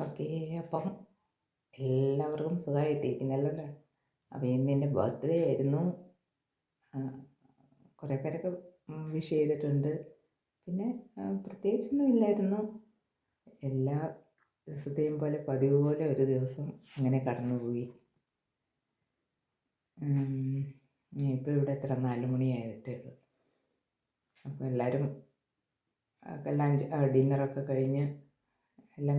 Okay. അപ്പം എല്ലാവർക്കും സുഖമായിട്ടിരിക്കുന്നല്ലോ അല്ലേ? അപ്പോൾ ഇന്ന് എൻ്റെ ബർത്ത്ഡേ ആയിരുന്നു. കുറേ പേരൊക്കെ വിഷ് ചെയ്തിട്ടുണ്ട്. പിന്നെ പ്രത്യേകിച്ചൊന്നും ഇല്ലായിരുന്നു. എല്ലാ ദിവസത്തെയും പോലെ പതിവ് പോലെ ഒരു ദിവസം അങ്ങനെ കടന്നുപോയി. ഇപ്പോൾ ഇവിടെ എത്ര 4 മണിയായിട്ടേ ഉള്ളൂ. അപ്പോൾ എല്ലാവരും ലഞ്ച് ഡിന്നറൊക്കെ കഴിഞ്ഞ് എല്ലാം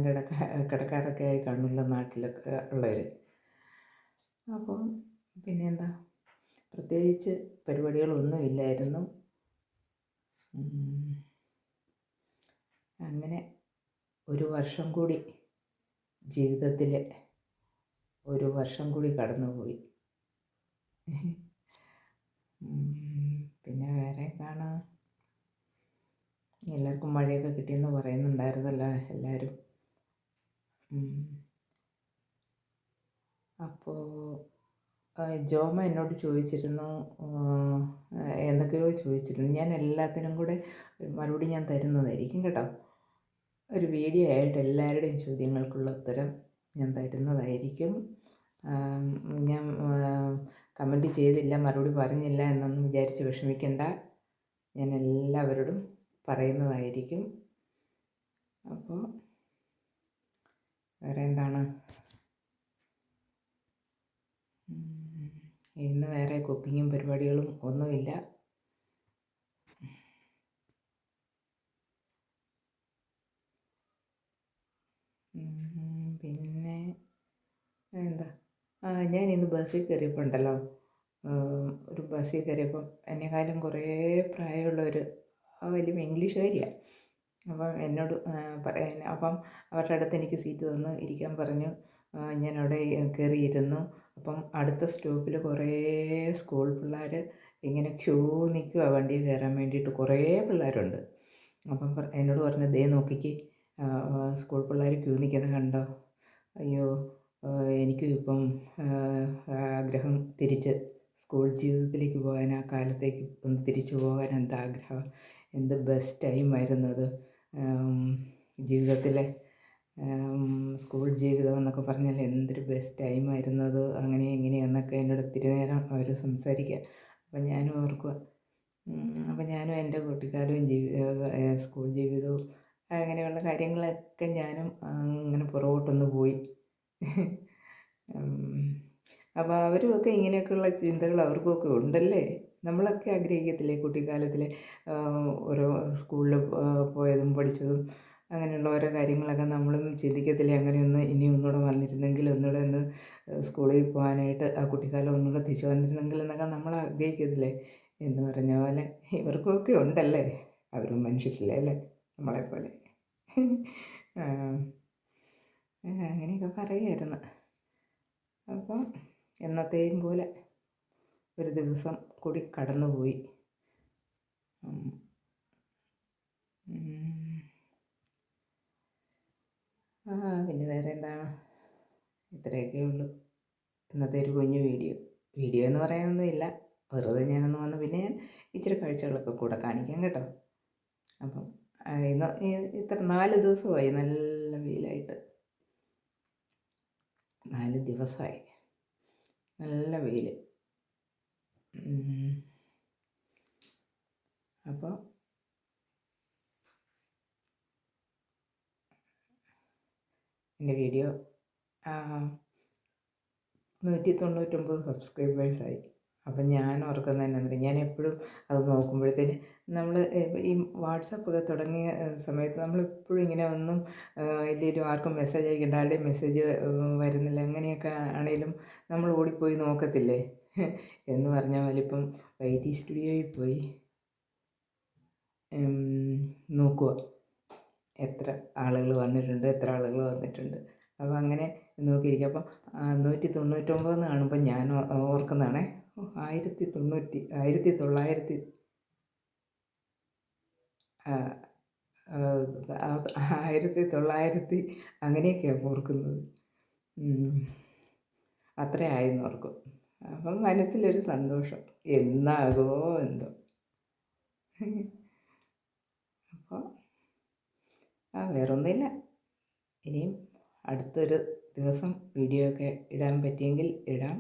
കിടക്കാറൊക്കെ ആയി കാണുമല്ലോ നാട്ടിലൊക്കെ ഉള്ളവർ. അപ്പം പിന്നെന്താ, പ്രത്യേകിച്ച് പരിപാടികളൊന്നും ഇല്ലായിരുന്നു. അങ്ങനെ ഒരു വർഷം കൂടി, ജീവിതത്തിൽ ഒരു വർഷം കൂടി കടന്നുപോയി. പിന്നെ വേറെ എന്താണ്, എല്ലാവർക്കും മഴയൊക്കെ കിട്ടിയെന്ന് പറയുന്നുണ്ടായിരുന്നല്ലോ എല്ലാവരും. അപ്പോൾ ജോമ എന്നോട് ചോദിച്ചിരുന്നു, എന്തൊക്കെയോ ചോദിച്ചിരുന്നു. ഞാൻ എല്ലാത്തിനും കൂടെ മറുപടി ഞാൻ തരുന്നതായിരിക്കും കേട്ടോ. ഒരു വീഡിയോ ആയിട്ട് എല്ലാവരുടെയും ചോദ്യങ്ങൾക്കുള്ള ഉത്തരം ഞാൻ തരുന്നതായിരിക്കും. ഞാൻ കമൻറ്റ് ചെയ്തില്ല, മറുപടി പറഞ്ഞില്ല എന്നൊന്നും വിചാരിച്ച് വിഷമിക്കണ്ട. ഞാൻ എല്ലാവരോടും പറയുന്നതായിരിക്കും. അപ്പോൾ വേറെ എന്താണ്, ഇന്ന് വേറെ കുക്കിങ്ങും പരിപാടികളും ഒന്നുമില്ല. പിന്നെ എന്താ, ഞാൻ ഇന്ന് ബസ്സിൽ കയറിയപ്പോൾ ഉണ്ടല്ലോ, ഒരു ബസ്സിൽ കയറിയപ്പം എന്നെക്കാളും കുറേ പ്രായമുള്ളൊരു വലിയ ഇംഗ്ലീഷുകാരിയാണ്. അപ്പം എന്നോട് അപ്പം അവരുടെ അടുത്ത് എനിക്ക് സീറ്റ് തന്ന് ഇരിക്കാൻ പറഞ്ഞു. ഞാൻ അവിടെ കയറിയിരുന്നു. അപ്പം അടുത്ത സ്റ്റോപ്പിൽ കുറേ സ്കൂൾ പിള്ളേർ ഇങ്ങനെ ക്യൂ നിൽക്കുക വണ്ടിയിൽ കയറാൻ വേണ്ടിയിട്ട്. കുറേ പിള്ളേരുണ്ട്. അപ്പം എന്നോട് പറഞ്ഞു, ദേ നോക്കിക്ക്, സ്കൂൾ പിള്ളേർ ക്യൂ നിൽക്കുന്നത് കണ്ടോ? അയ്യോ, എനിക്കും ഇപ്പം ആഗ്രഹം തിരിച്ച് സ്കൂൾ ജീവിതത്തിലേക്ക് പോകാൻ, ആ കാലത്തേക്ക് ഒന്ന് തിരിച്ചു പോകാൻ എന്താഗ്രഹം. എന്ത് ബെസ്റ്റ് ടൈമായിരുന്നു അത്. ജീവിതത്തിലെ സ്കൂൾ ജീവിതം എന്നൊക്കെ പറഞ്ഞാൽ എന്തൊരു ബെസ്റ്റ് ടൈമായിരുന്നു അത്. അങ്ങനെ എങ്ങനെയാണെന്നൊക്കെ എന്നോട് ഒത്തിരി നേരം അവർ സംസാരിക്കുക. അപ്പം ഞാനും ഓർക്കുക, അപ്പം ഞാനും എൻ്റെ കുട്ടിക്കാലവും സ്കൂൾ ജീവിതവും അങ്ങനെയുള്ള കാര്യങ്ങളൊക്കെ ഞാനും അങ്ങനെ പുറകോട്ടൊന്ന് പോയി. അപ്പോൾ അവരുമൊക്കെ ഇങ്ങനെയൊക്കെയുള്ള ചിന്തകൾ അവർക്കൊക്കെ ഉണ്ടല്ലേ. നമ്മളൊക്കെ ആഗ്രഹിക്കത്തില്ലേ കുട്ടിക്കാലത്തിൽ ഓരോ സ്കൂളിൽ പോയതും പഠിച്ചതും അങ്ങനെയുള്ള ഓരോ കാര്യങ്ങളൊക്കെ നമ്മളും ചിന്തിക്കത്തില്ലേ, അങ്ങനെയൊന്ന് ഇനി ഒന്നുകൂടെ വന്നിരുന്നെങ്കിൽ, ഒന്നുകൂടെ ഒന്ന് സ്കൂളിൽ പോകാനായിട്ട് ആ കുട്ടിക്കാലം ഒന്നുകൂടെ തിരിച്ചു വന്നിരുന്നെങ്കിൽ എന്നൊക്കെ നമ്മൾ ആഗ്രഹിക്കത്തില്ലേ. എന്ന് പറഞ്ഞ പോലെ ഇവർക്കൊക്കെ ഉണ്ടല്ലേ, അവരും മനുഷ്യരില്ലേ അല്ലേ, നമ്മളെപ്പോലെ. അങ്ങനെയൊക്കെ പറയുമായിരുന്നു. അപ്പം എന്നത്തെയും പോലെ ഒരു ദിവസം കൂടി കടന്നുപോയി. പിന്നെ വേറെ എന്താണ്, ഇത്രയൊക്കെ ഉള്ളൂ ഇന്നത്തെ ഒരു കുഞ്ഞു വീഡിയോ എന്ന് പറയാനൊന്നുമില്ല. വെറുതെ ഞാനൊന്ന് വന്ന്, പിന്നെ ഞാൻ ഇച്ചിരി കാഴ്ചകളൊക്കെ കൂടെ കാണിക്കാം കേട്ടോ. അപ്പം ഇന്ന് ഇത്ര 4 ദിവസമായി നല്ല വെയിലായിട്ട്. 4 ദിവസമായി നല്ല വെയിൽ. അപ്പോൾ എൻ്റെ വീഡിയോ 199 സബ്സ്ക്രൈബേഴ്സായി. അപ്പം ഞാൻ ഓർക്കുന്നത് എന്നാ, ഞാൻ എപ്പോഴും അത് നോക്കുമ്പോഴത്തേന് നമ്മൾ ഈ വാട്സപ്പൊക്കെ തുടങ്ങിയ സമയത്ത് നമ്മളെപ്പോഴും ഇങ്ങനെ ഒന്നും ഇല്ലെങ്കിലും ആർക്കും മെസ്സേജ് അയക്കേണ്ട, ആരുടെയും മെസ്സേജ് വരുന്നില്ല, അങ്ങനെയൊക്കെ ആണെങ്കിലും നമ്മൾ ഓടിപ്പോയി നോക്കത്തില്ലേ. എന്ന് പറഞ്ഞ പോലെ ഇപ്പം വൈറ്റി സ്റ്റുഡിയോയിൽ പോയി നോക്കുക എത്ര ആളുകൾ വന്നിട്ടുണ്ട്. അപ്പോൾ അങ്ങനെ നോക്കിയിരിക്കും. അപ്പം 199 എന്ന് കാണുമ്പോൾ ഞാൻ ഓർക്കുന്നതാണേ, 1900 അങ്ങനെയൊക്കെയാണ് ഓർക്കുന്നത്. അത്രയായെന്ന് ഓർക്കും. അപ്പം മനസ്സിലൊരു സന്തോഷം, എന്നാകുമോ എന്തോ. അപ്പോൾ വേറൊന്നുമില്ല. ഇനിയും അടുത്തൊരു ദിവസം വീഡിയോ ഒക്കെ ഇടാൻ പറ്റിയെങ്കിൽ ഇടാം.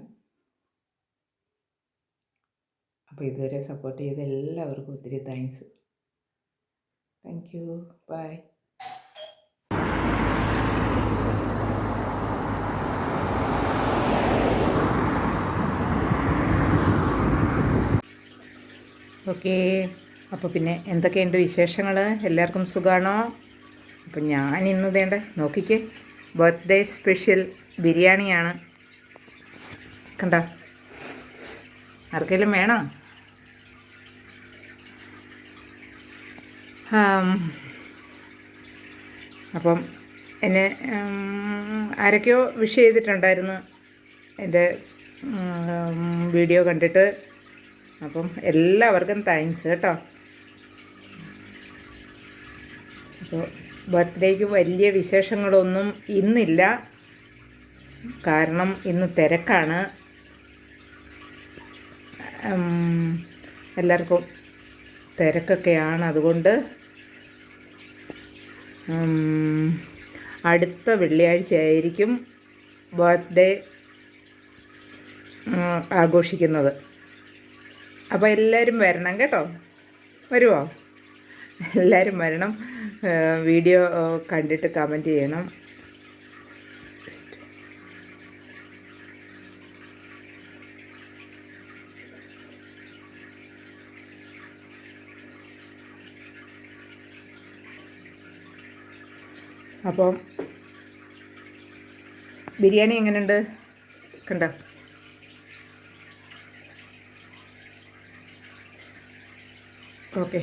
അപ്പോൾ ഇതുവരെ സപ്പോർട്ട് ചെയ്ത എല്ലാവർക്കും ഒത്തിരി thanks. Thank you. Bye. Okay, അപ്പോൾ പിന്നെ എന്തൊക്കെയുണ്ട് വിശേഷങ്ങൾ? എല്ലാവർക്കും സുഖമാണോ? അപ്പം ഞാൻ ഇന്ന് വേണ്ട നോക്കിക്കേ, ബർത്ത്ഡേ സ്പെഷ്യൽ ബിരിയാണിയാണ്. കണ്ട, ആർക്കെങ്കിലും വേണോ? അപ്പം എന്നെ ആരൊക്കെയോ വിഷ് ചെയ്തിട്ടുണ്ടായിരുന്നു എൻ്റെ വീഡിയോ കണ്ടിട്ട്. അപ്പം എല്ലാവർക്കും താങ്ക്സ് കേട്ടോ. അപ്പോൾ ബർത്ത്ഡേക്ക് വലിയ വിശേഷങ്ങളൊന്നും ഇന്നില്ല, കാരണം ഇന്ന് തിരക്കാണ്. എല്ലാവർക്കും തിരക്കൊക്കെയാണ്. അതുകൊണ്ട് അടുത്ത വെള്ളിയാഴ്ച ആയിരിക്കും ബർത്ത്ഡേ ആഘോഷിക്കുന്നത്. അപ്പോൾ എല്ലാവരും വരണം കേട്ടോ. വരുമോ? എല്ലാവരും വരണം. വീഡിയോ കണ്ടിട്ട് കമൻറ്റ് ചെയ്യണം. അപ്പം ബിരിയാണി എങ്ങനെയുണ്ട് കണ്ടോ? ഓക്കെ.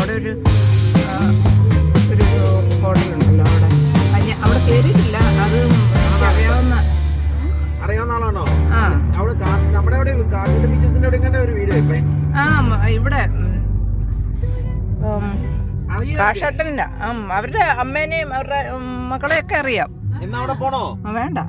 അവിടെ ഒരു ഹോട്ടലുണ്ടല്ലോ അവിടെ കയറിയിട്ടില്ല. അത് അറിയാവുന്ന ആളാണോ? നമ്മുടെ ഒരു വീഡിയോ ഇവിടെ കാഷട്ടലില്ല. അവരുടെ അമ്മേനെയും അവരുടെ മക്കളെയൊക്കെ അറിയാം. അവിടെ പോണോ? വേണ്ട.